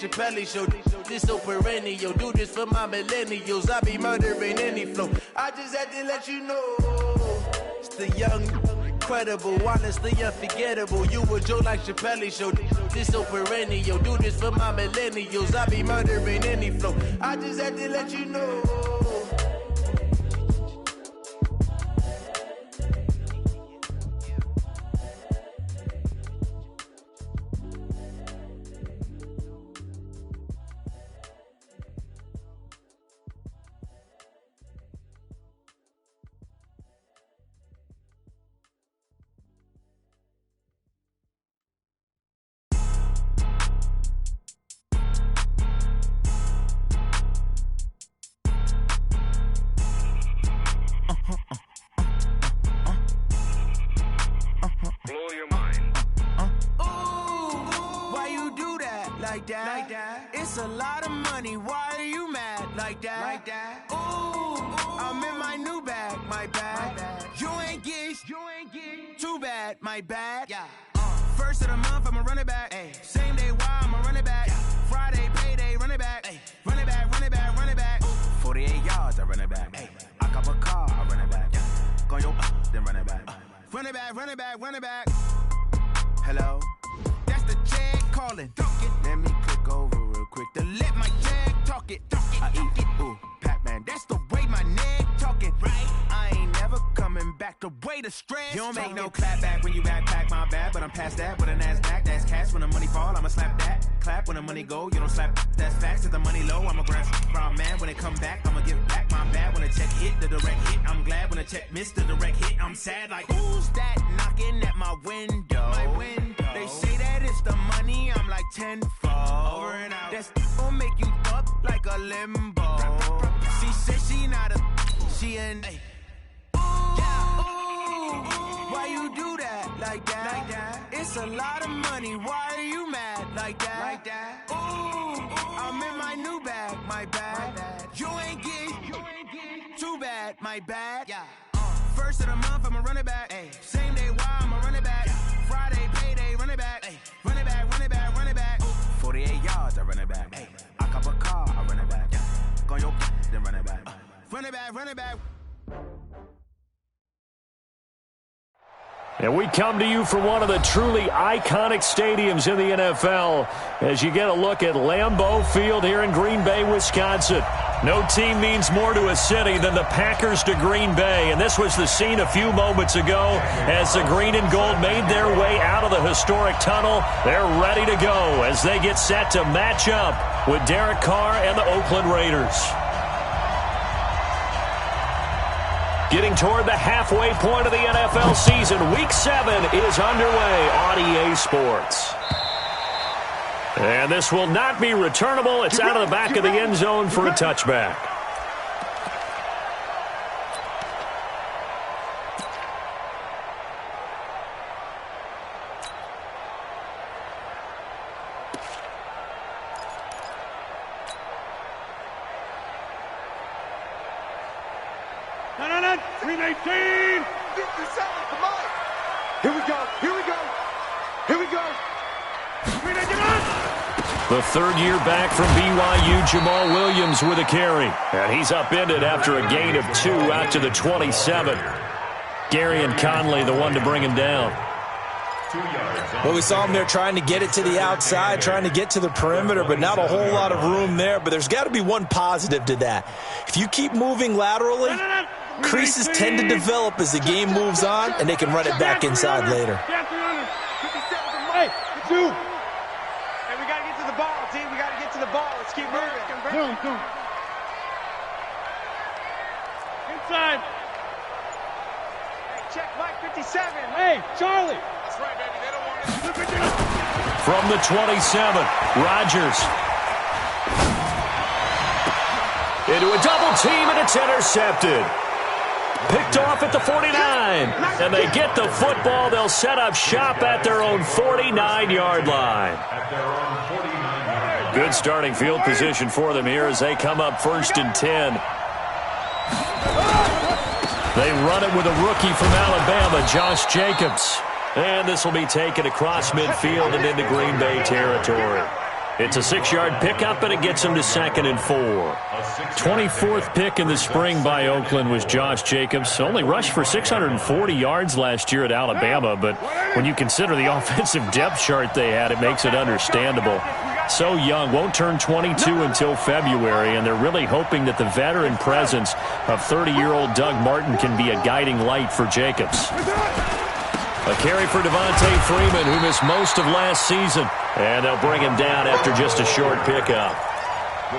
Chappelle show, this so perennial. Do this for my millennials. I be murdering any flow. I just had to let you know. It's the young, incredible, honestly unforgettable. You a joke like Chappelle show. This so perennial. Do this for my millennials. I be murdering any flow. I just had to let you know. It's a lot of money, why are you mad like that? Ooh, I'm in my new bag, my bad. You ain't get too bad, my bad. Yeah. First of the month, I'ma run it back. Ay. Same day, why I'ma run it back. Yeah. Friday, payday, run it back. Ay. Run it back, run it back, run it back. 48 yards, I run it back. Ay. I cop a car, I run it back. Yeah. Go yo, then run it back. Run it back, run it back, run it back. Hello? That's the check calling. Let me click over real quick to let my check talk it. I eat it, ooh, Pac-Man. That's the way my neck talking. Right? I ain't never coming back the way the stress. You don't make no clap back when you backpack, my bad. But I'm past that with a NASDAQ. That's cash when the money fall, I'ma slap that. Clap when the money go, you don't slap. That's facts. If the money low, I'ma grab from man. When it come back, I'ma give back my bad. When the check hit, the direct hit. I'm glad when the check missed the direct hit. I'm sad like, who's that knocking at my window? My window. They say that it's the money, I'm like tenfold. Over and out. That's gon' make you up like a limbo. She said she not a, she an. Why you do that like that? It's a lot of money, why are you mad like that? Ooh, I'm in my new bag, my bad. You ain't get too bad, my bad. Yeah. First of the month, I'ma run it back. Ay. Same day, why I'ma run it back. Friday, payday, run it back. Ay. Run it back, run it back, run it back. 48 yards, I run it back. Ay. I cop a car, I run it back. Go yo, then run it back. Run it back, run it back. And we come to you from one of the truly iconic stadiums in the NFL as you get a look at Lambeau Field here in Green Bay, Wisconsin. No team means more to a city than the Packers to Green Bay, and this was the scene a few moments ago as the green and gold made their way out of the historic tunnel. They're ready to go as they get set to match up with Derek Carr and the Oakland Raiders. Getting toward the halfway point of the NFL season, Week 7 is underway on EA Sports. And this will not be returnable. It's out of the back of the end zone for a touchback. No, 319! 57, come on! Here we go! The third-year back from BYU, Jamal Williams with a carry. And he's upended after a gain of 2 out to the 27. Gary and Conley, the one to bring him down. Well, we saw him there trying to get it to the outside, trying to get to the perimeter, but not a whole lot of room there. But there's got to be one positive to that. If you keep moving laterally, creases tend to develop as the game moves on, and they can run it back inside later. Hey, we got to get to the ball, team. We got to get to the ball. Let's keep moving. Come. Inside. Hey, check Mike 57. Hey, Charlie. That's right, baby. They don't want it. From the 27, Rodgers. Into a double team, and it's intercepted. Picked off at the 49, and they get the football. They'll set up shop at their own 49-yard line. Good starting field position for them here as they come up 1st and 10. They run it with a rookie from Alabama, Josh Jacobs. And this will be taken across midfield and into Green Bay territory. It's a 6-yard pickup, and it gets him to 2nd and 4. 24th pick in the spring by Oakland was Josh Jacobs. Only rushed for 640 yards last year at Alabama, but when you consider the offensive depth chart they had, it makes it understandable. So young, won't turn 22 until February, and they're really hoping that the veteran presence of 30-year-old Doug Martin can be a guiding light for Jacobs. A carry for Devontae Freeman, who missed most of last season. And they'll bring him down after just a short pickup.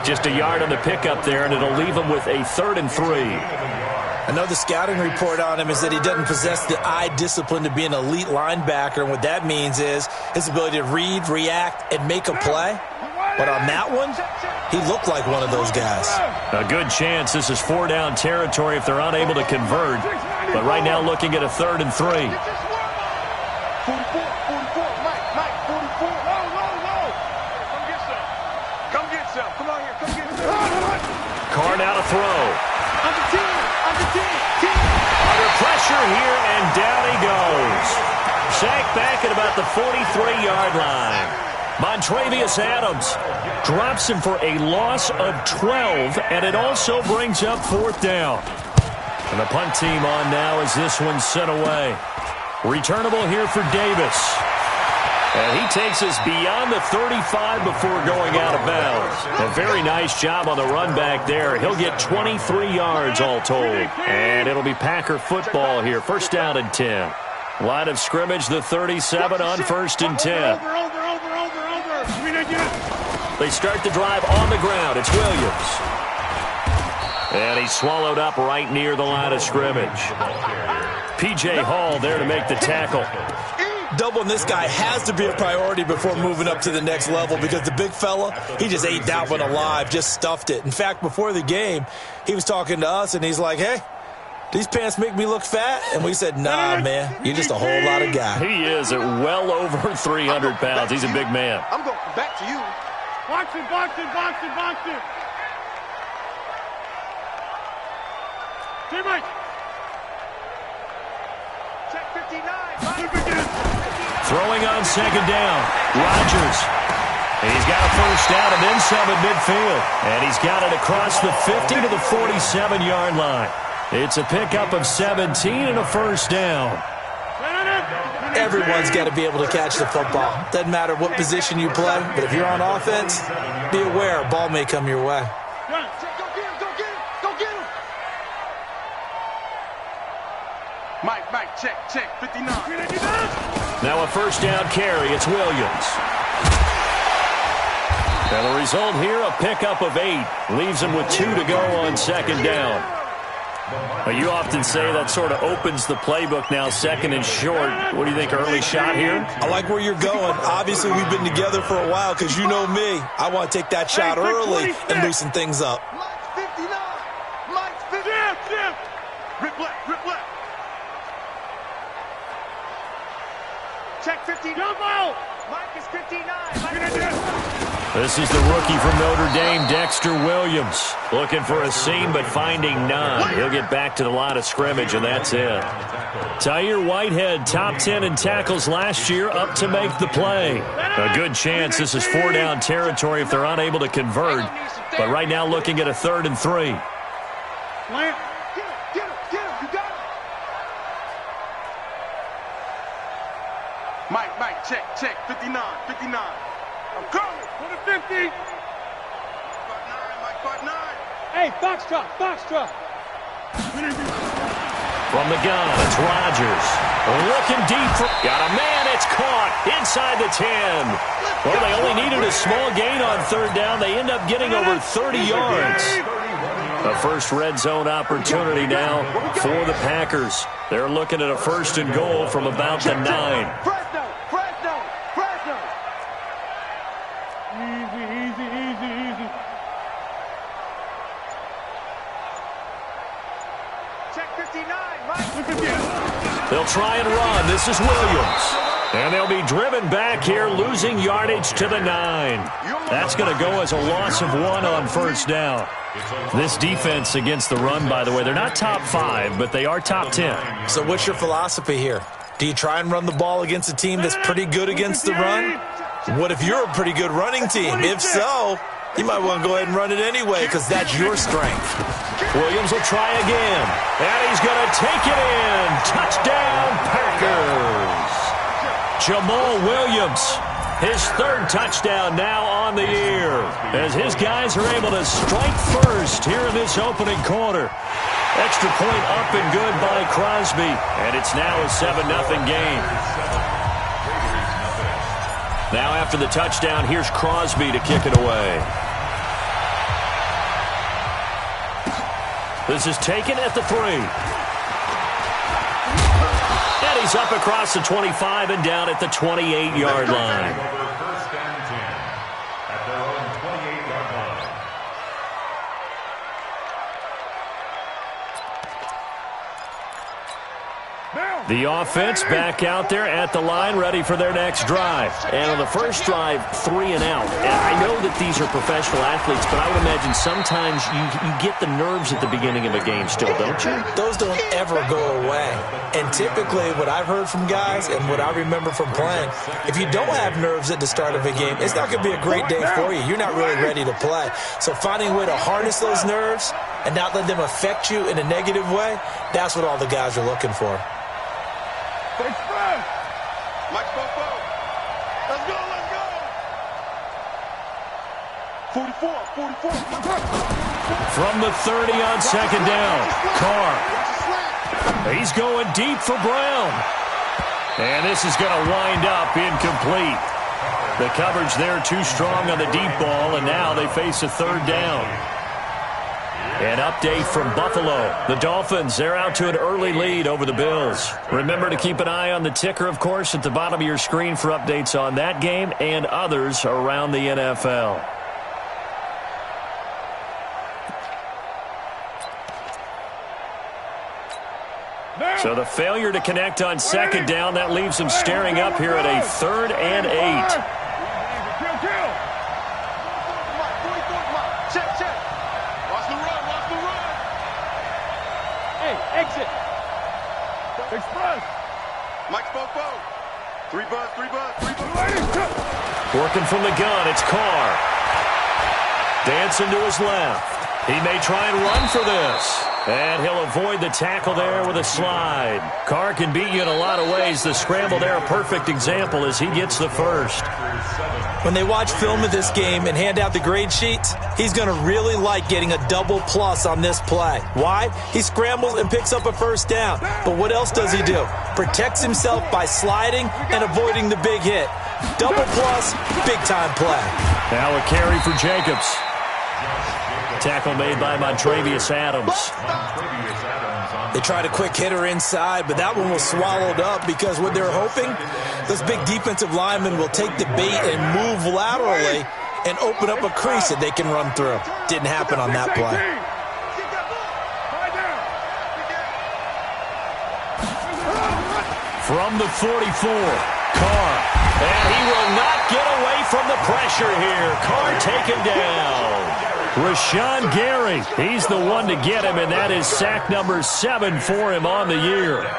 Just a yard on the pickup there, and it'll leave him with a 3rd and 3. I know the scouting report on him is that he doesn't possess the eye discipline to be an elite linebacker. And what that means is his ability to read, react, and make a play. But on that one, he looked like one of those guys. A good chance this is 4-down territory if they're unable to convert. But right now looking at a 3rd and 3. 44, 44, Mike, 44. Low. Come get some. Come on here, come get some. Card out a throw. Under 10. Under pressure here, and down he goes. Sacked back at about the 43-yard line. Montrevious Adams drops him for a loss of 12, and it also brings up 4th down. And the punt team on now as this one's sent away. Returnable here for Davis. And he takes us beyond the 35 before going out of bounds. A very nice job on the run back there. He'll get 23 yards all told. And it'll be Packer football here. 1st down and 10. Line of scrimmage, the 37 on 1st and 10. They start the drive on the ground. It's Williams. And he's swallowed up right near the line of scrimmage. P.J. Hall there to make the tackle. Doubling this guy has to be a priority before moving up to the next level because the big fella, he just ate that one alive, just stuffed it. In fact, before the game, he was talking to us, and he's like, hey, these pants make me look fat? And we said, nah, man, you're just a whole lot of guy. He is at well over 300 pounds. He's a big man. I'm going back to you. Box it. Teammate. Check 59. Throwing on 2nd down. Rodgers. And he's got a 1st down and then some at midfield. And he's got it across the 50 to the 47-yard line. It's a pickup of 17 and a 1st down. Everyone's got to be able to catch the football. Doesn't matter what position you play, but if you're on offense, be aware a ball may come your way. Go get him. Mike, check, 59. Now a 1st down carry. It's Williams. And the result here, a pickup of 8. Leaves him with 2 to go on 2nd down. You often say that sort of opens the playbook now, 2nd and short. What do you think, early shot here? I like where you're going. Obviously, we've been together for a while because you know me. I want to take that shot early and loosen things up. Mike's 59. Mike's 59. Jim. Rip left. Check 59. Jump out. Mike is 59. This is the rookie from Notre Dame, Dexter Williams. Looking for a seam, but finding none. He'll get back to the line of scrimmage, and that's it. Tyre Whitehead, top 10 in tackles last year, up to make the play. A good chance this is 4-down territory if they're unable to convert. But right now looking at a 3rd and 3. Get him. You got it. Mike, check. 59. I'm coming. For the 50. Mike, part 9. Hey, box truck. From the gun, it's Rodgers. Looking deep. Got a man. It's caught inside the 10. Well, they only needed a small gain on 3rd down. They end up getting over 30 yards. A first red zone opportunity now for the Packers. They're looking at a 1st and goal from about the 9. Fresno. Easy. Check 59, Mike. They'll try and run. This is Williams. And they'll be driven back here, losing yardage to the 9. That's going to go as a loss of 1 on 1st down. This defense against the run, by the way, they're not top 5, but they are top 10. So what's your philosophy here? Do you try and run the ball against a team that's pretty good against the run? What if you're a pretty good running team? If so, you might want to go ahead and run it anyway because that's your strength. Williams will try again. And he's going to take it in. Touchdown, Packers. Jamal Williams, his third touchdown now on the year, as his guys are able to strike first here in this opening quarter. Extra point up and good by Crosby, and it's now a 7-0 game. Now after the touchdown, here's Crosby to kick it away. This is taken at the 3. And he's up across the 25 and down at the 28-yard line. First down 10 at their own 28-yard line. The offense back out there at the line, ready for their next drive. And on the first drive, 3 and out. And I know that these are professional athletes, but I would imagine sometimes you get the nerves at the beginning of a game still, don't you? Those don't ever go away. And typically what I've heard from guys and what I remember from playing, if you don't have nerves at the start of a game, it's not going to be a great day for you. You're not really ready to play. So finding a way to harness those nerves and not let them affect you in a negative way, that's what all the guys are looking for. Mike Bobo. Let's go, let's go. 44. From the 30 on second down, Carr. He's going deep for Brown. And this is going to wind up incomplete. The coverage there too strong on the deep ball, and now they face a third down. An update from Buffalo. The Dolphins, they're out to an early lead over the Bills. Remember to keep an eye on the ticker, of course, at the bottom of your screen for updates on that game and others around the NFL. So the failure to connect on second down, that leaves him staring up here at a 3rd and 8. Exit. Express. Mike Bobo. 3 buzz. Working from the gun, it's Carr. Dancing to his left. He may try and run for this. And he'll avoid the tackle there with a slide. Carr can beat you in a lot of ways. The scramble there, a perfect example as he gets the first. When they watch film of this game and hand out the grade sheets, he's going to really like getting a double plus on this play. Why? He scrambles and picks up a first down. But what else does he do? Protects himself by sliding and avoiding the big hit. Double plus, big-time play. Now a carry for Jacobs. Tackle made by Montravius Adams. They tried a quick hitter inside, but that one was swallowed up because what they're hoping, those big defensive linemen will take the bait and move laterally and open up a crease that they can run through. Didn't happen on that play. From the 44, Carr. And he will not get away from the pressure here. Carr taken down. Rashawn Gary, he's the one to get him, and that is sack number 7 for him on the year.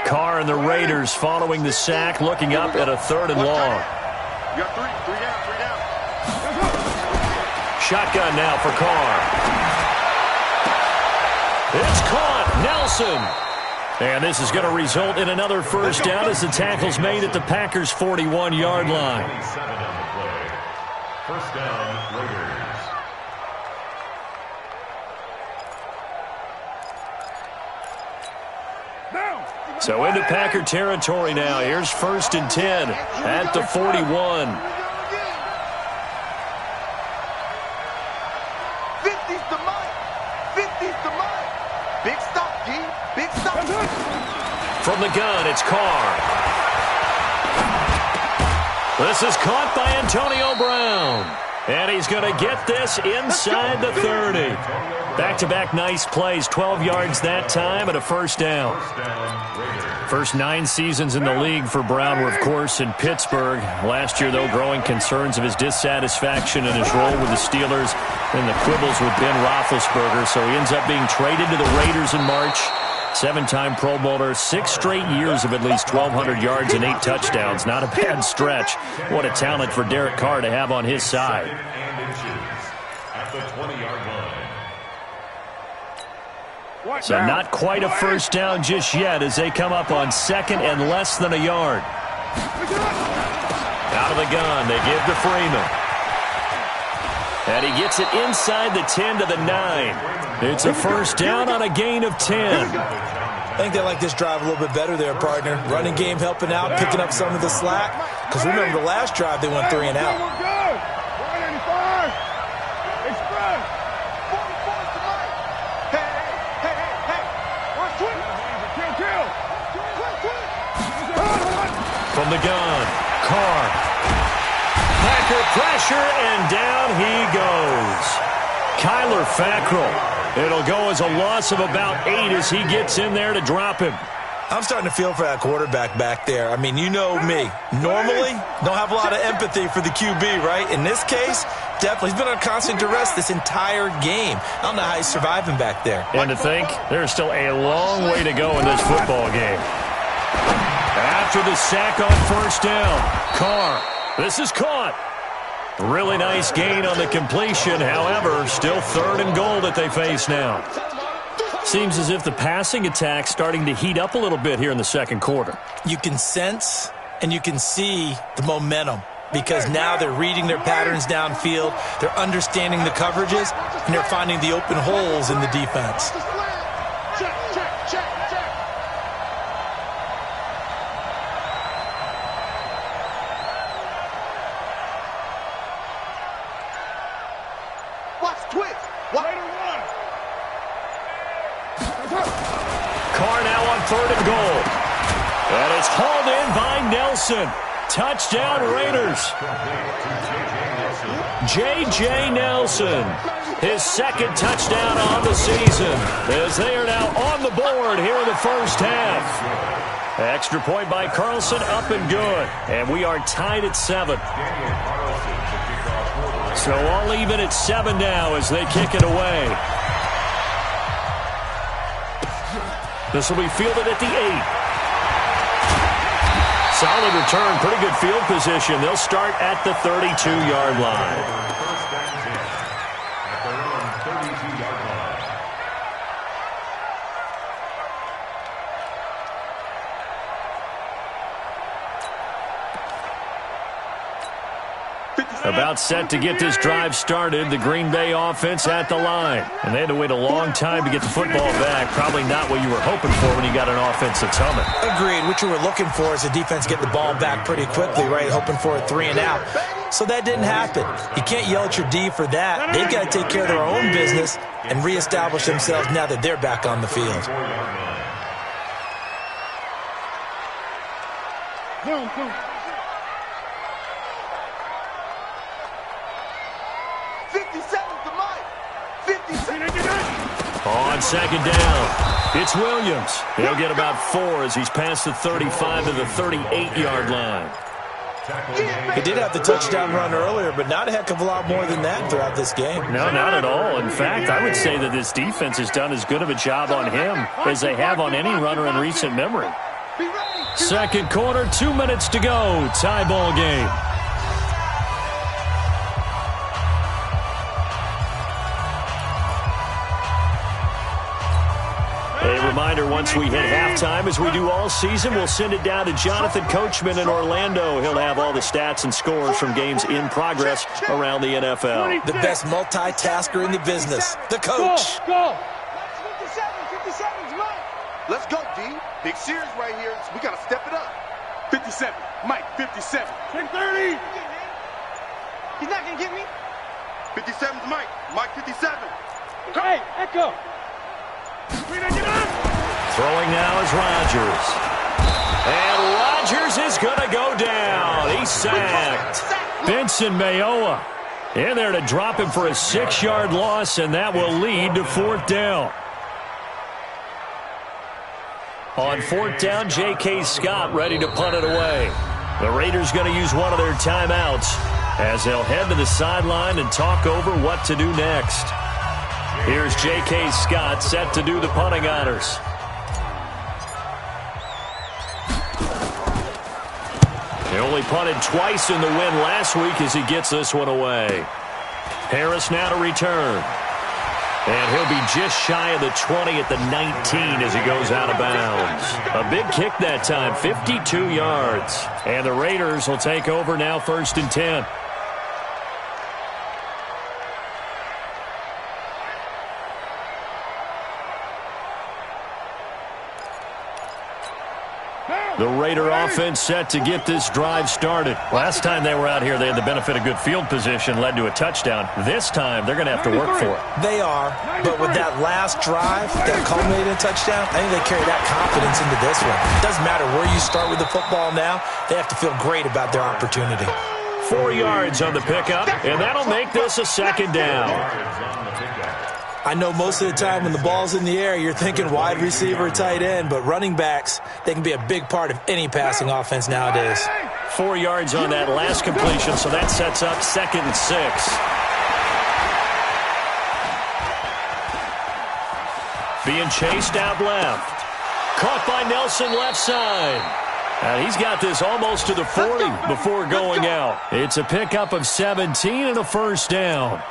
Carr and the Raiders following the sack, looking up at a 3rd and long. You got 3 down. Shotgun now for Carr. It's caught. Nelson. And this is going to result in another first down as the tackle's made at the Packers' 41-yard line. 27 on the play. First down, Raiders. So into Packer territory now. Here's 1st and 10 at the 41. From the gun, it's Carr. This is caught by Antonio Brown. And he's going to get this inside the 30. Back-to-back nice plays, 12 yards that time and a first down. First 9 seasons in the league for Brown were, of course, in Pittsburgh. Last year, though, growing concerns of his dissatisfaction in his role with the Steelers and the quibbles with Ben Roethlisberger. So he ends up being traded to the Raiders in March. 7-time Pro Bowler, 6 straight years of at least 1,200 yards and 8 touchdowns. Not a bad stretch. What a talent for Derek Carr to have on his side. At the 20-yard line. So not quite a first down just yet as they come up on second and less than a yard. Out of the gun, they give to Freeman. And he gets it inside the 10 to the 9. It's a first down on a gain of 10. I think they like this drive a little bit better there, partner. Running game helping out, picking up some of the slack. Because remember the last drive, they went 3 and out. From the gun, Carr. Packer pressure, and down he goes. Kyler Fackrell. It'll go as a loss of about 8 as he gets in there to drop him. I'm starting to feel for that quarterback back there. I mean, you know me. Normally, don't have a lot of empathy for the QB, right? In this case, definitely. He's been on constant duress this entire game. I don't know how he's surviving back there. And to think, there's still a long way to go in this football game. After the sack on first down, Carr. This is caught. Really nice gain on the completion. However, still 3rd and goal that they face now. Seems as if the passing attack's starting to heat up a little bit here in the second quarter. You can sense and you can see the momentum because now they're reading their patterns downfield, they're understanding the coverages, and they're finding the open holes in the defense. Carr now on 3rd and goal. And it's hauled in by Nelson. Touchdown Raiders. J.J. Nelson. His 2nd touchdown on the season as they are now on the board here in the first half. Extra point by Carlson, up and good. And we are tied at 7. So all even at 7 now as they kick it away. This will be fielded at the 8. Solid return, pretty good field position. They'll start at the 32-yard line. First and 10 at their own 32-yard line. About set to get this drive started, the Green Bay offense at the line. And they had to wait a long time to get the football back. Probably not what you were hoping for when you got an offense that's humming. Agreed. What you were looking for is the defense get the ball back pretty quickly, right? Hoping for a 3 and out. So that didn't happen. You can't yell at your D for that. They've got to take care of their own business and reestablish themselves now that they're back on the field. On second down, it's Williams. He'll get about 4 as he's past the 35 to the 38-yard line. He did have the touchdown run earlier, but not a heck of a lot more than that throughout this game. No, not at all. In fact, I would say that this defense has done as good of a job on him as they have on any runner in recent memory. Second quarter, 2 minutes to go. Tie ball game. A reminder, once we hit halftime, as we do all season, we'll send it down to Jonathan Coachman in Orlando. He'll have all the stats and scores from games in progress around the NFL. The best multitasker in the business, the coach. Go. 57's Mike. Let's go, D. Big series right here. We got to step it up. 57. Mike, 57. 10-30. He's not going to get me. 57's Mike. Mike, 57. Hey, Echo. Throwing now is Rodgers. And Rodgers is going to go down. He's sacked. Benson Mayowa In there to drop him for a 6-yard loss, and that will lead to 4th down. On 4th down, J.K. Scott ready to punt it away. The Raiders going to use one of their timeouts as they'll head to the sideline and talk over what to do next. Here's J.K. Scott set to do the punting honors. He only punted twice in the win last week as he gets this one away. Harris now to return. And he'll be just shy of the 20 at the 19 as he goes out of bounds. A big kick that time, 52 yards. And the Raiders will take over now 1st and 10. The Raider offense set to get this drive started. Last time they were out here, they had the benefit of good field position, led to a touchdown. This time, they're going to have to work for it. They are, but with that last drive that culminated in a touchdown, I think they carry that confidence into this one. It doesn't matter where you start with the football now. They have to feel great about their opportunity. 4 yards on the pickup, and that'll make this a 2nd down. I know most of the time when the ball's in the air, you're thinking wide receiver, tight end, but running backs, they can be a big part of any passing offense nowadays. 4 yards on that last completion, so that sets up 2nd and 6. Being chased out left. Caught by Nelson left side. And he's got this almost to the 40 before going out. It's a pickup of 17 and a 1st down.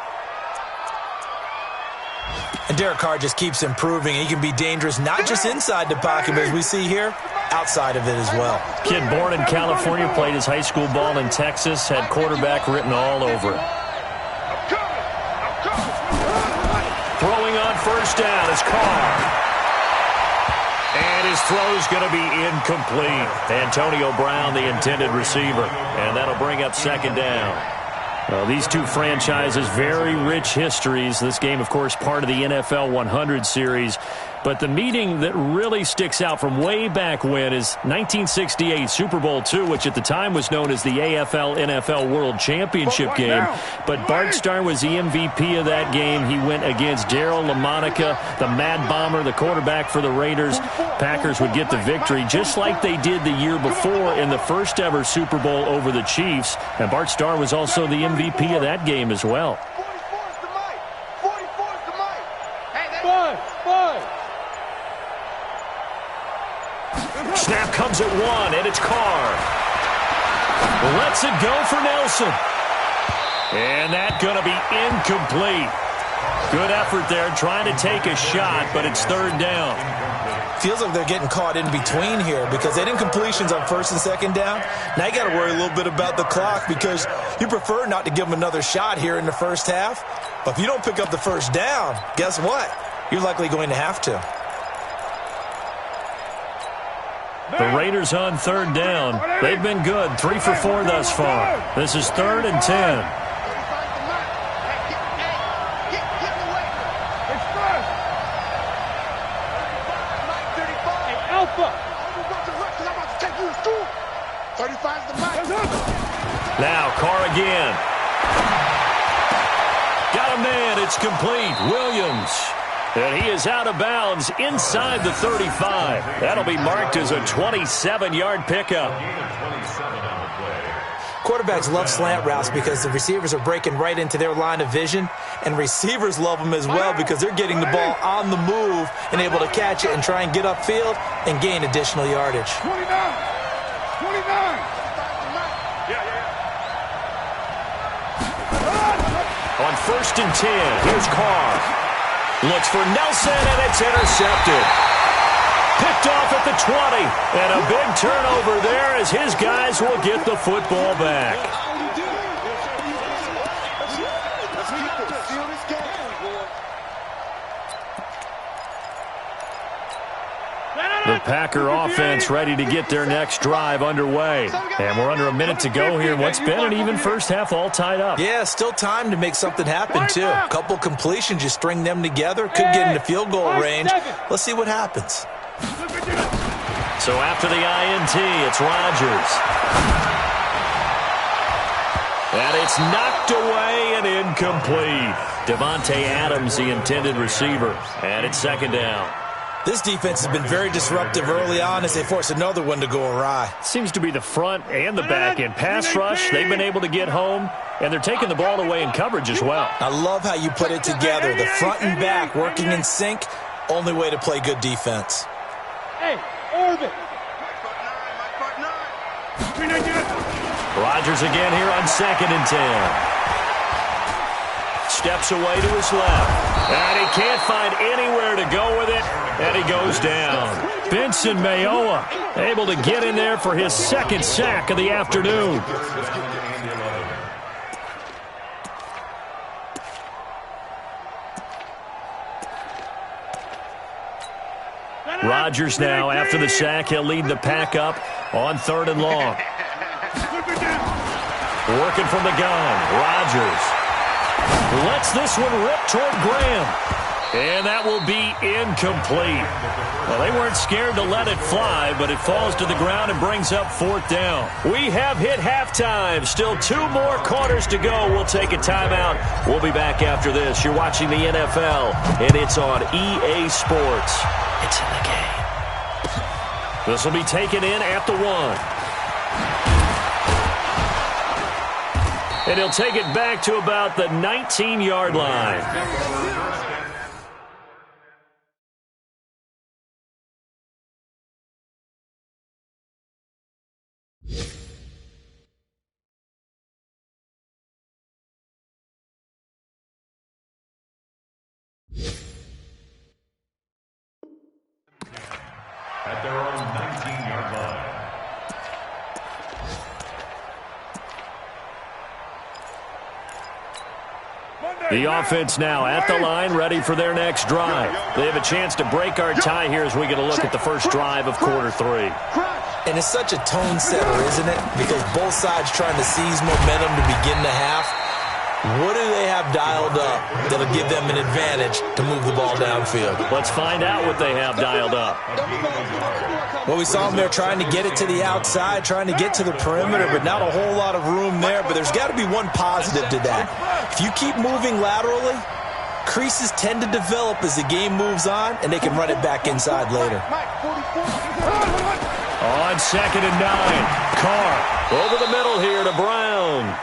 And Derek Carr just keeps improving. He can be dangerous not just inside the pocket, but as we see here, outside of it as well. Kid born in California, played his high school ball in Texas, had quarterback written all over it. Throwing on 1st down is Carr. And his throw's going to be incomplete. Antonio Brown, the intended receiver. And that'll bring up 2nd down. Well, these two franchises, very rich histories. This game, of course, part of the NFL 100 series. But the meeting that really sticks out from way back when is 1968 Super Bowl II, which at the time was known as the AFL-NFL World Championship game. But Bart Starr was the MVP of that game. He went against Darryl LaMonica, the Mad Bomber, the quarterback for the Raiders. Packers would get the victory just like they did the year before in the first ever Super Bowl over the Chiefs. And Bart Starr was also the MVP of that game as well. Snap comes at 1, and it's Carr. Lets it go for Nelson. And that's going to be incomplete. Good effort there, trying to take a shot, but it's 3rd down. Feels like they're getting caught in between here because they didn't completions on 1st and 2nd down. Now you got to worry a little bit about the clock because you prefer not to give them another shot here in the first half. But if you don't pick up the 1st down, guess what? You're likely going to have to. The Raiders on 3rd down. They've been good, 3 for 4 thus far. This is 3rd and 10. Now Carr again. Got a man, it's complete. Williams. And he is out of bounds inside the 35. That'll be marked as a 27-yard pickup. Quarterbacks love slant routes because the receivers are breaking right into their line of vision, and receivers love them as well because they're getting the ball on the move and able to catch it and try and get upfield and gain additional yardage. 29. On 1st and 10, here's Carr. Looks for Nelson, and it's intercepted. Picked off at the 20. And a big turnover there as his guys will get the football back. The Packer offense ready to get their next drive underway. And we're under a minute to go here. What's been an even first half all tied up. Yeah, still time to make something happen, too. A couple completions, you string them together. Could get into field goal range. Let's see what happens. So after the INT, it's Rodgers. And it's knocked away and incomplete. Devontae Adams, the intended receiver. And it's second down. This defense has been very disruptive early on as they force another one to go awry. Seems to be the front and the back end. Pass rush, they've been able to get home, and they're taking the ball away in coverage as well. I love how you put it together. The front and back working in sync, only way to play good defense. Hey, Orbit. Rodgers again here on 2nd and 10. Steps away to his left. And he can't find anywhere to go with it. And he goes down. Benson Mayowa able to get in there for his second sack of the afternoon. Rodgers now, after the sack, he'll lead the pack up on 3rd and long. Working from the gun, Rodgers lets this one rip toward Graham. And that will be incomplete. Well, they weren't scared to let it fly, but it falls to the ground and brings up 4th down. We have hit halftime. Still 2 more quarters to go. We'll take a timeout. We'll be back after this. You're watching the NFL, and it's on EA Sports. It's in the game. This will be taken in at the 1. And he'll take it back to about the 19-yard line. At their own 19-yard line. The offense now at the line, ready for their next drive. They have a chance to break our tie here as we get a look at the first drive of quarter 3. And it's such a tone setter, isn't it? Because both sides trying to seize momentum to begin the half. What do they have dialed up that'll give them an advantage to move the ball downfield? Let's find out what they have dialed up. Well, we saw them there trying to get it to the outside, trying to get to the perimeter, but not a whole lot of room there. But there's got to be one positive to that. If you keep moving laterally, creases tend to develop as the game moves on, and they can run it back inside later. On 2nd and 9, Carr over the middle here to Brown.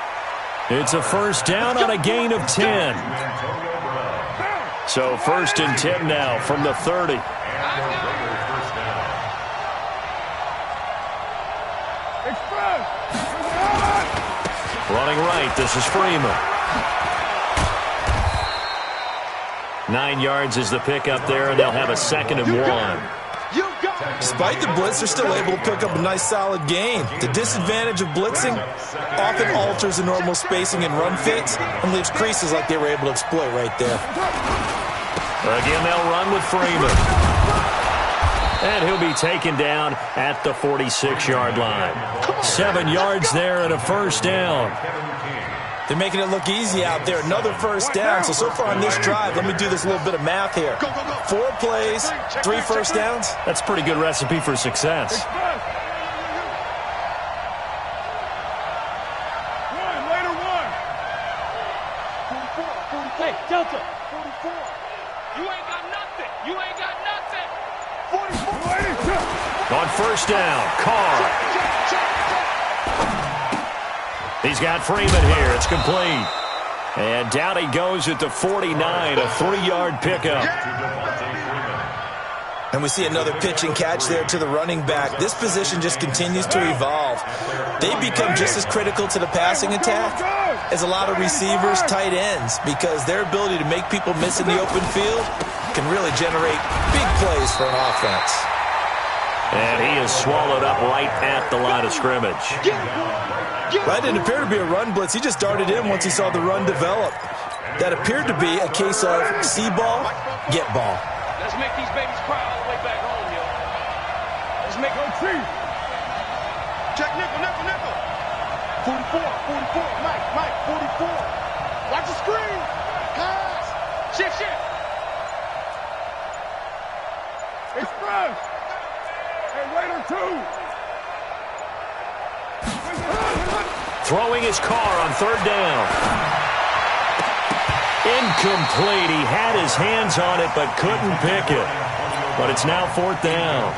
It's a first down on a gain of 10. So 1st and 10 now from the 30. Running right, this is Freeman. 9 yards is the pickup there, and they'll have a 2nd and 1. Despite the blitz, they're still able to pick up a nice solid gain. The disadvantage of blitzing often alters the normal spacing and run fits and leaves creases like they were able to exploit right there. Again, they'll run with Freeman. And he'll be taken down at the 46-yard line. 7 yards there and a first down. They're making it look easy out there. Another first down. So far on this drive, let me do this little bit of math here. 4 plays, 3 first downs. That's a pretty good recipe for success. Hey, Delta. 44. You ain't got nothing. You ain't got nothing. 44. On first down, Carr. He's got Freeman here. It's complete. And down he goes at the 49, a 3-yard pickup. And we see another pitch and catch there to the running back. This position just continues to evolve. They become just as critical to the passing attack as a lot of receivers, tight ends, because their ability to make people miss in the open field can really generate big plays for an offense. And he is swallowed up right at the line of scrimmage. That didn't appear to be a run blitz. He just darted in once he saw the run develop. That appeared to be a case of see ball, get ball. Let's make these babies cry all the way back home, yo. Let's make them see. Check nickel, nickel, nickel. 44, 44. Mike, 44. Watch the screen. Pass. Shift. Express. Hey, waiter 2. throwing his car on third down. Incomplete. He had his hands on it but couldn't pick it. But it's now fourth down.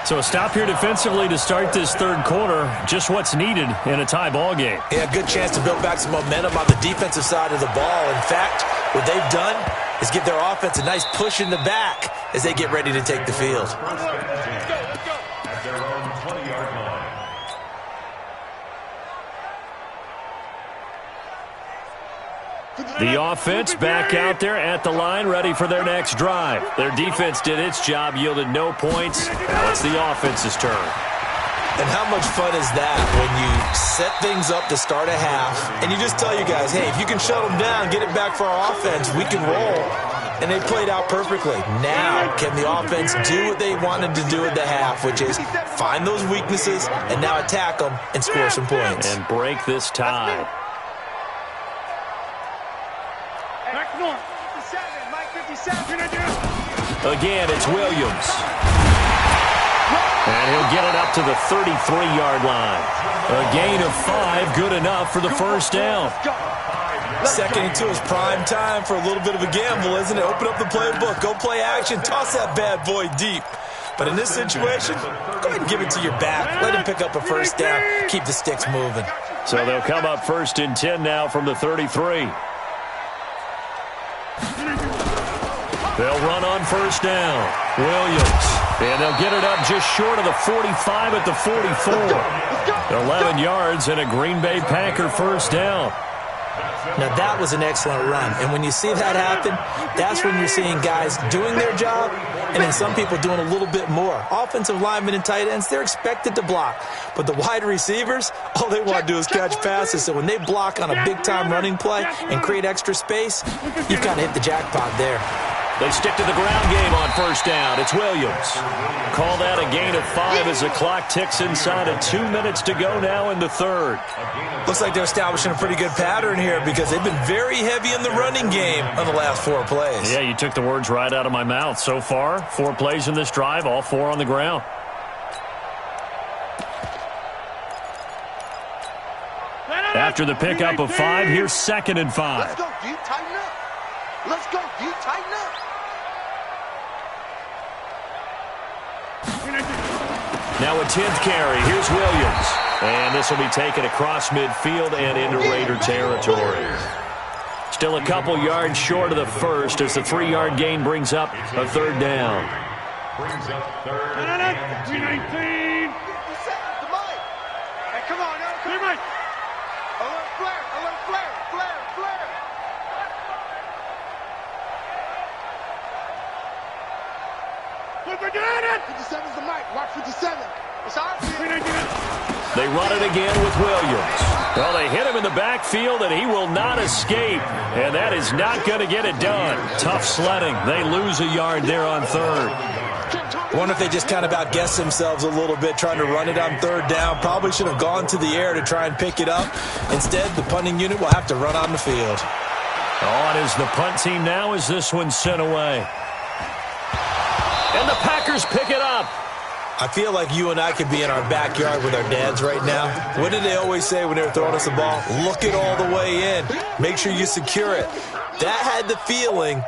So a stop here defensively to start this third quarter. Just what's needed in a tie ball game. Yeah, good chance to build back some momentum on the defensive side of the ball. In fact, what they've done is give their offense a nice push in the back as they get ready to take the field. At their own 20-yard line. The offense back out there at the line, ready for their next drive. Their defense did its job, yielded no points. Now it's the offense's turn. And how much fun is that when you set things up to start a half, and you just tell you guys, hey, if you can shut them down, get it back for our offense, we can roll. And they played out perfectly. Now, can the offense do what they wanted to do at the half, which is find those weaknesses and now attack them and score some points. And break this tie. Again, it's Williams. And he'll get it up to the 33-yard line. A gain of 5, good enough for the first down. Second and 2 is prime time for a little bit of a gamble, isn't it? Open up the playbook, go play action, toss that bad boy deep. But in this situation, go ahead and give it to your back. Let him pick up a first down, keep the sticks moving. So they'll come up first and 10 now from the 33. They'll run on first down. Williams. And they'll get it up just short of the 45 at the 44. 11 yards and a Green Bay Packer first down. Now, that was an excellent run. And when you see that happen, that's when you're seeing guys doing their job and then some people doing a little bit more. Offensive linemen and tight ends, they're expected to block. But the wide receivers, all they want to do is catch passes. So when they block on a big-time running play and create extra space, you've kind of hit the jackpot there. They stick to the ground game on first down. It's Williams. Call that a gain of 5 as the clock ticks inside of 2 minutes to go now in the third. Looks like they're establishing a pretty good pattern here because they've been very heavy in the running game on the last 4 plays. Yeah, you took the words right out of my mouth. So far, 4 plays in this drive, all 4 on the ground. After the pickup of 5, here's second and 5. Let's go, D. Tighten up. Let's go, D. Tighten up. Now a 10th carry. Here's Williams. And this will be taken across midfield and into Raider territory. Still a couple yards short of the first as the 3-yard gain brings up a third down. Brings up third and 2. Hey, come on, now. Come on. Alert flare. Alert flare. Flare. Flare. Look, we're doing it. 57's the mic. Watch 57. It's our field. They run it again with Williams. Well, they hit him in the backfield, and he will not escape. And that is not going to get it done. Tough sledding. They lose a yard there on third. I wonder if they just kind of outguessed themselves a little bit trying to run it on third down. Probably should have gone to the air to try and pick it up. Instead, the punting unit will have to run on the field. On is the punt team now as this one's sent away. And the Packers pick it up. I feel like you and I could be in our backyard with our dads right now. What did they always say when they were throwing us the ball? Look it all the way in. Make sure you secure it. That had the feeling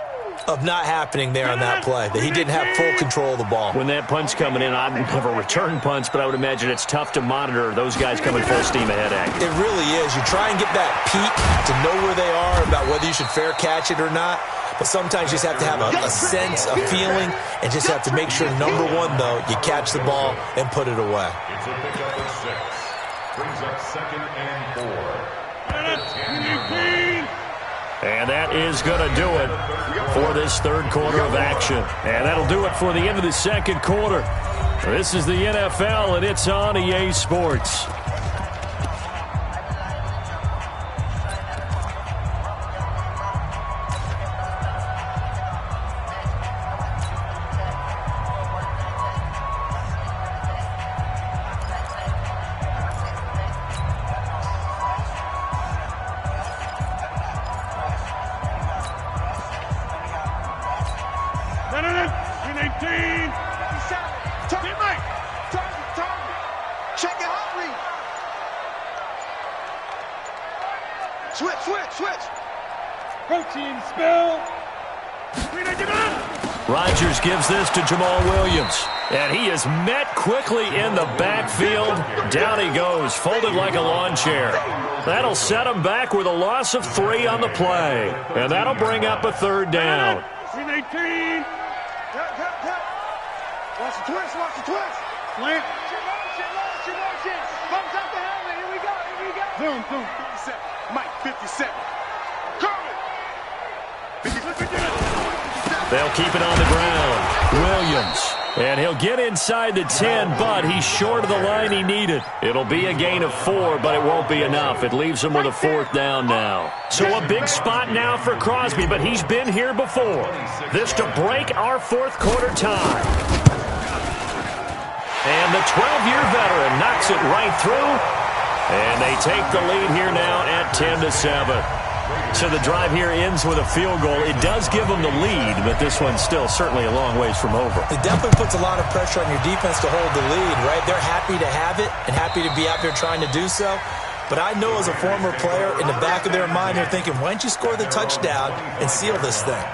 of not happening there on that play, that he didn't have full control of the ball. When that punt's coming in, I've never returned punts, but I would imagine it's tough to monitor those guys coming full steam ahead at you. It really is. You try and get that peek to know where they are, about whether you should fair catch it or not. But sometimes you just have to have a sense, a feeling, and just have to make sure, number one, though, you catch the ball and put it away. It's a pickup of 6. Brings up second and 4. And that is going to do it for this third quarter of action. And that'll do it for the end of the second quarter. This is the NFL, and it's on EA Sports. Switch. Protein spill. Rodgers gives this to Jamal Williams. And he is met quickly in the backfield. Down he goes, folded like a lawn chair. That'll set him back with a loss of 3 on the play. And that'll bring up a 3rd down. 18. Watch the twist. Slant. Motion. Bumps up the helmet. Here we go. Zoom. 57. Mike, 57. Coming. 57. They'll keep it on the ground. Williams. And he'll get inside the 10, but he's short of the line he needed. It'll be a gain of 4, but it won't be enough. It leaves him with a 4th down now. So a big spot now for Crosby, but he's been here before. This to break our 4th quarter tie. And the 12-year veteran knocks it right through. And they take the lead here now at 10-7. So the drive here ends with a field goal. It does give them the lead, but this one's still certainly a long ways from over. It definitely puts a lot of pressure on your defense to hold the lead, right? They're happy to have it and happy to be out there trying to do so. But I know as a former player, in the back of their mind, they're thinking, why don't you score the touchdown and seal this thing?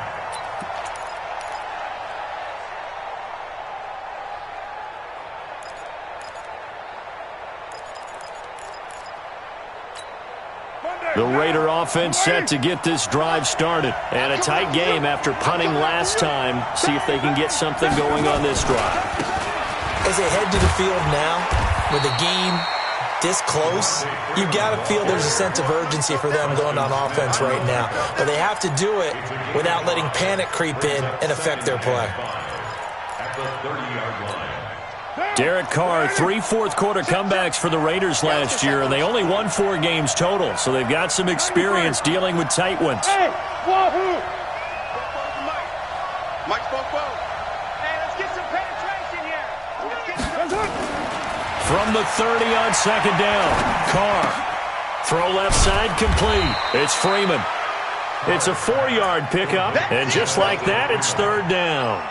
The Raider offense set to get this drive started. And a tight game after punting last time. See if they can get something going on this drive. As they head to the field now, with the game this close, you've got to feel there's a sense of urgency for them going on offense right now. But they have to do it without letting panic creep in and affect their play. At the 30-yard line. Derek Carr, 3 fourth-quarter comebacks for the Raiders last year, and they only won 4 games total, so they've got some experience dealing with tight ones. Hey, wahoo! Mike, both. Hey, let's get some penetration here. From the 30 on 2nd down, Carr. Throw left side complete. It's Freeman. It's a 4-yard pickup, and just like that, it's 3rd down.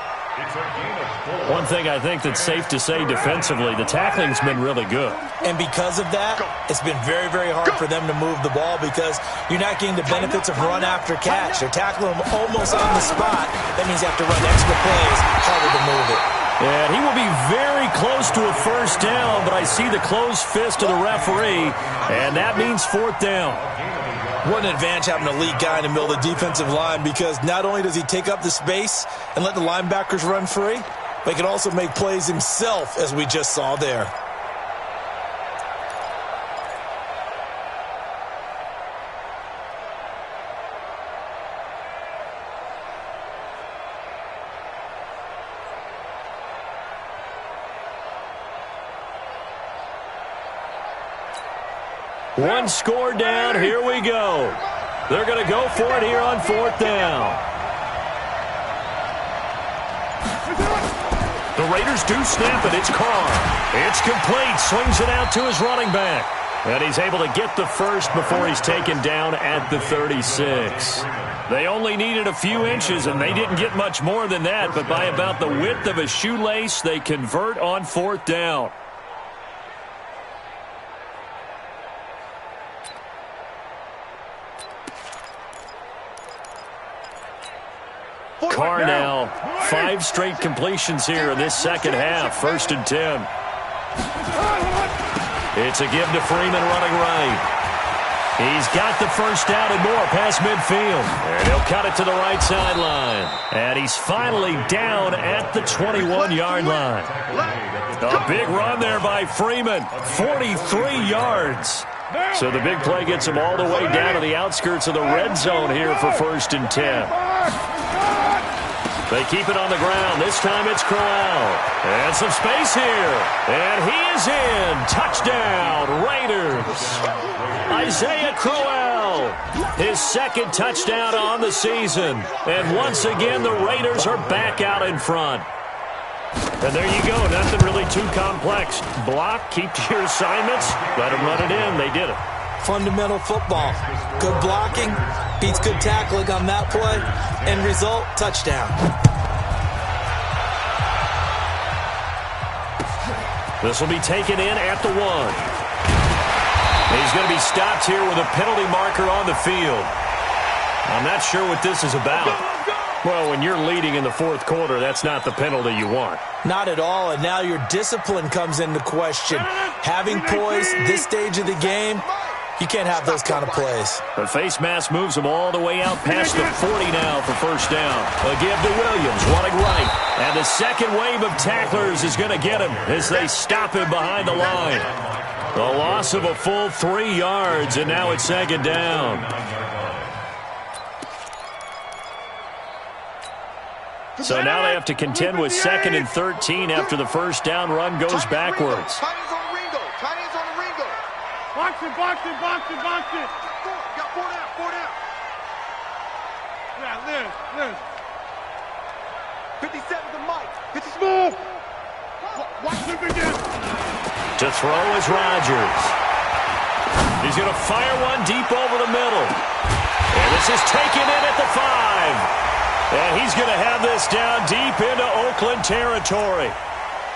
One thing I think that's safe to say defensively, the tackling's been really good. And because of that, it's been very, very hard for them to move the ball because you're not getting the benefits of run after catch. They're tackling them almost on the spot. That means you have to run extra plays, harder to move it. And he will be very close to a 1st down, but I see the closed fist of the referee, and that means 4th down. What an advantage having an elite guy in the middle of the defensive line because not only does he take up the space and let the linebackers run free, but he can also make plays himself, as we just saw there. One score down, here we go. They're going to go for it here on 4th down. The Raiders do snap it. It's Carr. It's complete. Swings it out to his running back. And he's able to get the first before he's taken down at the 36. They only needed a few inches, and they didn't get much more than that. But by about the width of a shoelace, they convert on 4th down. Carr now, 5 straight completions here in this second half. 1st and 10. It's a give to Freeman running right. He's got the first down and more past midfield. And he'll cut it to the right sideline. And he's finally down at the 21-yard line. A big run there by Freeman. 43 yards. So the big play gets him all the way down to the outskirts of the red zone here for 1st and 10. They keep it on the ground. This time it's Crowell. And some space here. And he is in. Touchdown, Raiders. Isaiah Crowell. His 2nd touchdown on the season. And once again, the Raiders are back out in front. And there you go. Nothing really too complex. Block, keep to your assignments, let them run it in. They did it. Fundamental football. Good blocking beats good tackling on that play. End result, touchdown. This will be taken in at the 1. He's going to be stopped here with a penalty marker on the field. I'm not sure what this is about. Well, when you're leading in the fourth quarter, that's not the penalty you want. Not at all, and now your discipline comes into question. Having poise this stage of the game, you can't have those kind of plays. The face mask moves him all the way out past the 40 now for first down. A give to Williams, running right. And the second wave of tacklers is going to get him as they stop him behind the line. The loss of a full 3 yards, and now it's second down. So now they have to contend with 2nd and 13 after the first down run goes backwards. Tight ends on the Ringo. Tight ends on the Ringo. Box it, box it, box it, box it. Got 4 down, 4 down. Yeah, Liz. 57 to Mike. 50 Smooth. Watch him again. To throw is Rodgers. He's going to fire one deep over the middle. And this is taken in at the 5. And he's going to have this down deep into Oakland territory.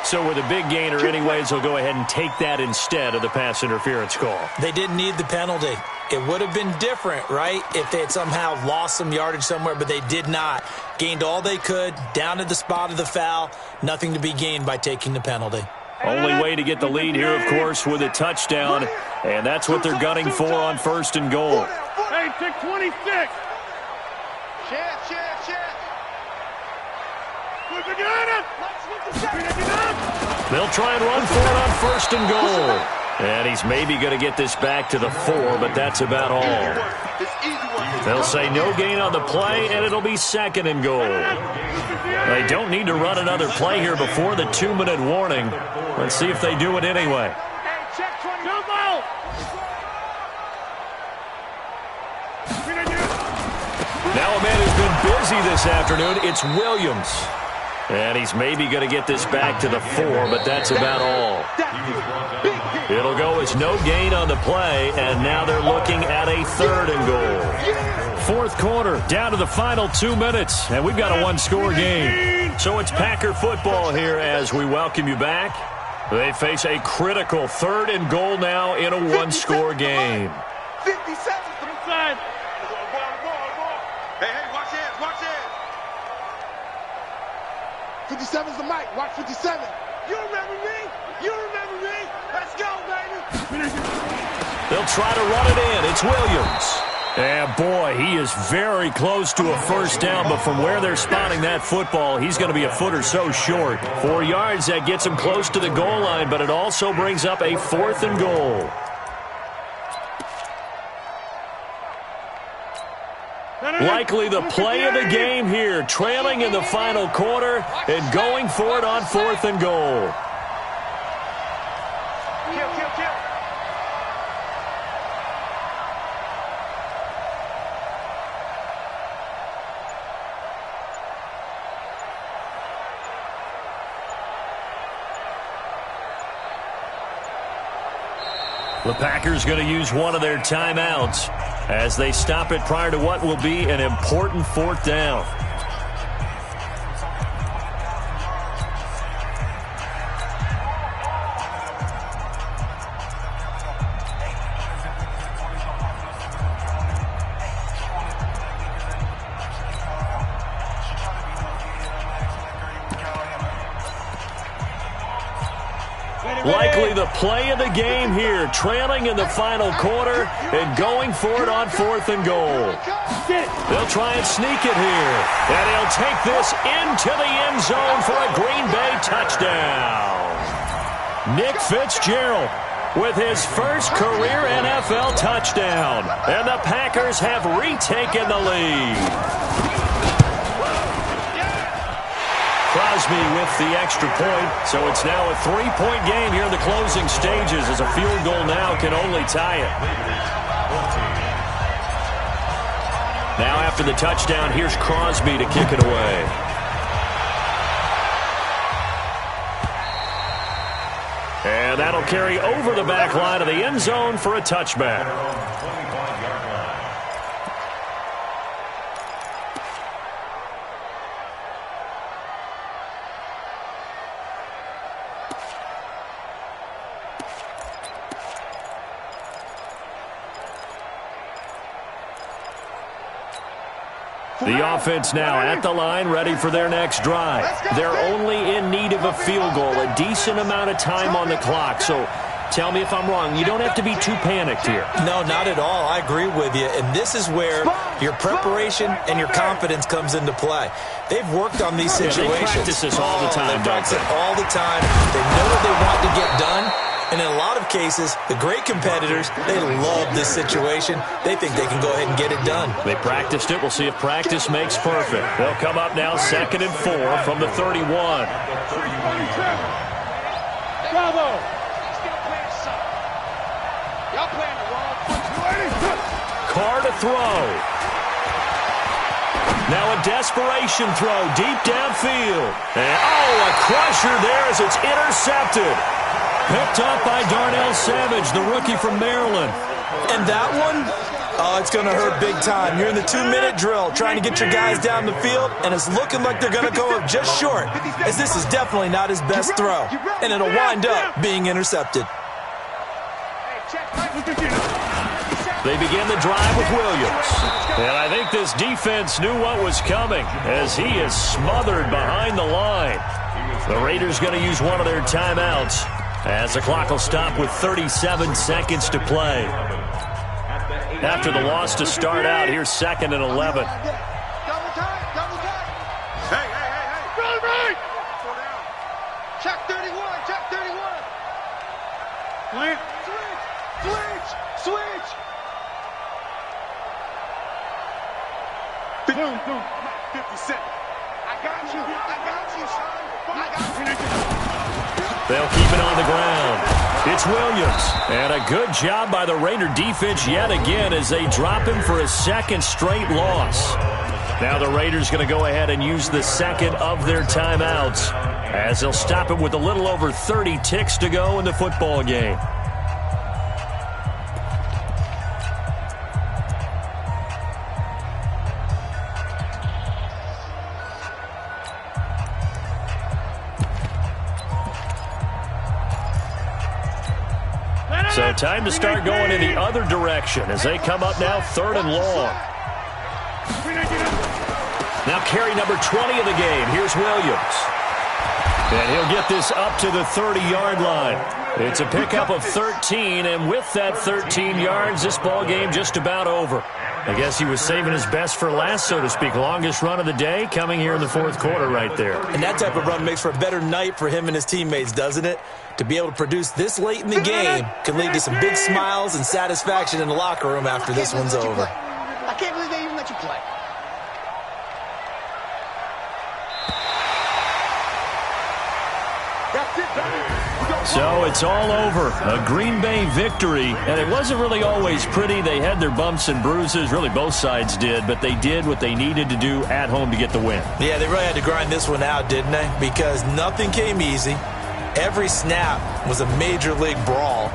So with a big gainer anyways, they'll go ahead and take that instead of the pass interference call. They didn't need the penalty. It would have been different, right, if they had somehow lost some yardage somewhere, but they did not. Gained all they could, down to the spot of the foul. Nothing to be gained by taking the penalty. Only way to get the lead here, of course, with a touchdown. And that's what they're gunning for on 1st and goal. Hey, take 26. Chance. They'll try and run for it on 1st and goal. And he's maybe going to get this back to the 4, but that's about all. They'll say no gain on the play, and it'll be 2nd and goal. They don't need to run another play here before the 2-minute warning. Let's see if they do it anyway. Now a man who's been busy this afternoon, it's Williams. And he's maybe going to get this back to the 4, but that's about all. It'll go as no gain on the play, and now they're looking at a 3rd and goal. 4th quarter, down to the final 2 minutes, and we've got a 1-score game. So it's Packer football here as we welcome you back. They face a critical 3rd and goal now in a 1-score game. 57 inside. Hey, watch hands, watch hands. 57's the mic. Watch 57. You remember me? You remember me? Let's go, baby. They'll try to run it in. It's Williams. And boy, he is very close to a first down, but from where they're spotting that football, he's going to be a foot or so short. 4 yards, that gets him close to the goal line, but it also brings up a 4th and goal. Likely the play of the game here, trailing in the final quarter and going for it on 4th and goal. The Packers going to use one of their timeouts as they stop it prior to what will be an important 4th down. Likely the play of the game here, trailing in the final quarter and going for it on 4th and goal. They'll try and sneak it here, and he'll take this into the end zone for a Green Bay touchdown. Nick Fitzgerald with his first career NFL touchdown, and the Packers have retaken the lead. Crosby with the extra point, so it's now a 3-point game here in the closing stages as a field goal now can only tie it. Now after the touchdown, here's Crosby to kick it away. And that'll carry over the back line of the end zone for a touchback. The offense now at the line, ready for their next drive. They're only in need of a field goal, a decent amount of time on the clock. So tell me if I'm wrong. You don't have to be too panicked here. No, not at all. I agree with you. And this is where your preparation and your confidence comes into play. They've worked on these situations. They practice this all the time, They practice it all the time. They know what they want to get done. And in a lot of cases, the great competitors, they love this situation. They think they can go ahead and get it done. They practiced it. We'll see if practice makes perfect. They'll come up now 2nd and 4 from the 31. Bravo! Carr to throw. Now a desperation throw deep downfield. And, a crusher there as it's intercepted. Picked up by Darnell Savage, the rookie from Maryland. And that one, it's going to hurt big time. You're in the 2-minute drill trying to get your guys down the field, and it's looking like they're going to go up just short, as this is definitely not his best throw. And it'll wind up being intercepted. They begin the drive with Williams. And I think this defense knew what was coming as he is smothered behind the line. The Raiders going to use one of their timeouts as the clock will stop with 37 seconds to play. After the loss to start out, here's 2nd and 11. Hey. Run right! Check 31. Plant. Switch. Boom. 57. I got you, son. They'll keep it on the ground. It's Williams. And a good job by the Raider defense yet again as they drop him for a 2nd straight loss. Now the Raiders going to go ahead and use the 2nd of their timeouts as they'll stop it with a little over 30 ticks to go in the football game. So time to start going in the other direction as they come up now 3rd and long. Now carry number 20 of the game. Here's Williams. And he'll get this up to the 30-yard line. It's a pickup of 13, and with that 13 yards, this ball game just about over. I guess he was saving his best for last, so to speak. Longest run of the day coming here in the 4th quarter right there. And that type of run makes for a better night for him and his teammates, doesn't it? To be able to produce this late in the game can lead to some big smiles and satisfaction in the locker room after this one's over. I can't believe they even let you play. That's it, baby. So it's all over. A Green Bay victory, and it wasn't really always pretty. They had their bumps and bruises. Really, both sides did, but they did what they needed to do at home to get the win. Yeah, they really had to grind this one out, didn't they? Because nothing came easy. Every snap was a major league brawl.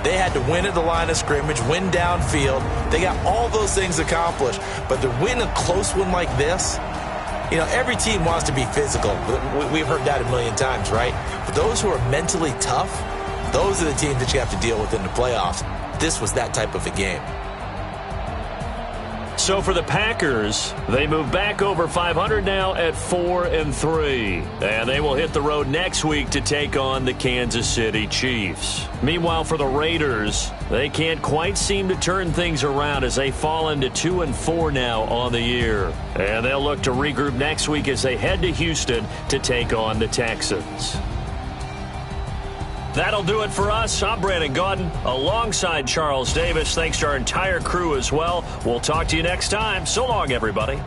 They had to win at the line of scrimmage, win downfield. They got all those things accomplished. But to win a close one like this, you know, every team wants to be physical. We've heard that a million times, right? But those who are mentally tough, those are the teams that you have to deal with in the playoffs. This was that type of a game. So for the Packers, they move back over 500 now at 4-3. And they will hit the road next week to take on the Kansas City Chiefs. Meanwhile, for the Raiders, they can't quite seem to turn things around as they fall into 2-4 now on the year. And they'll look to regroup next week as they head to Houston to take on the Texans. That'll do it for us. I'm Brandon Gaudin alongside Charles Davis. Thanks to our entire crew as well. We'll talk to you next time. So long, everybody.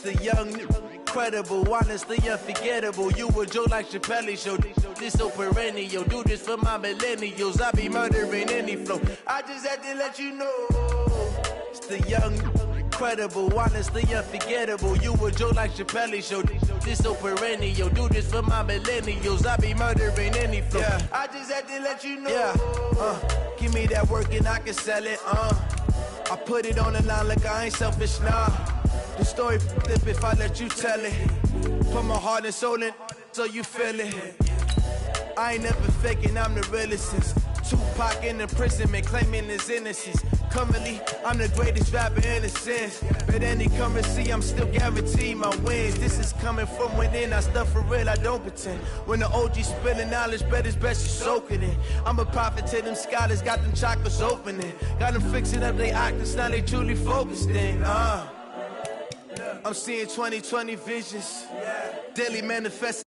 the young, incredible, honestly unforgettable. You a joke like Chappelle Show. This so perennial. Do this for my millennials. I be murdering any flow. I just had to let you know. It's the young, incredible, honestly unforgettable. You a joke like Chappelle Show. This so perennial. Do this for my millennials. I be murdering any flow. Yeah. I just had to let you know. Yeah. Give me that work and I can sell it. I put it on the line like I ain't selfish, nah. The story flip if I let you tell it. Put my heart and soul in so you feel it. I ain't never faking, I'm the realest since Tupac in imprisonment, claiming his innocence. Currently, I'm the greatest rapper in a sense. But any currency, I'm still guaranteed my wins. This is coming from within, I stuff for real, I don't pretend. When the OG spilling knowledge, bet it's best you soak it in. I'm a prophet to them scholars, got them chakras opening. Got them fixing up their octaves, now they truly focused in. I'm seeing 2020 visions. Daily manifesting.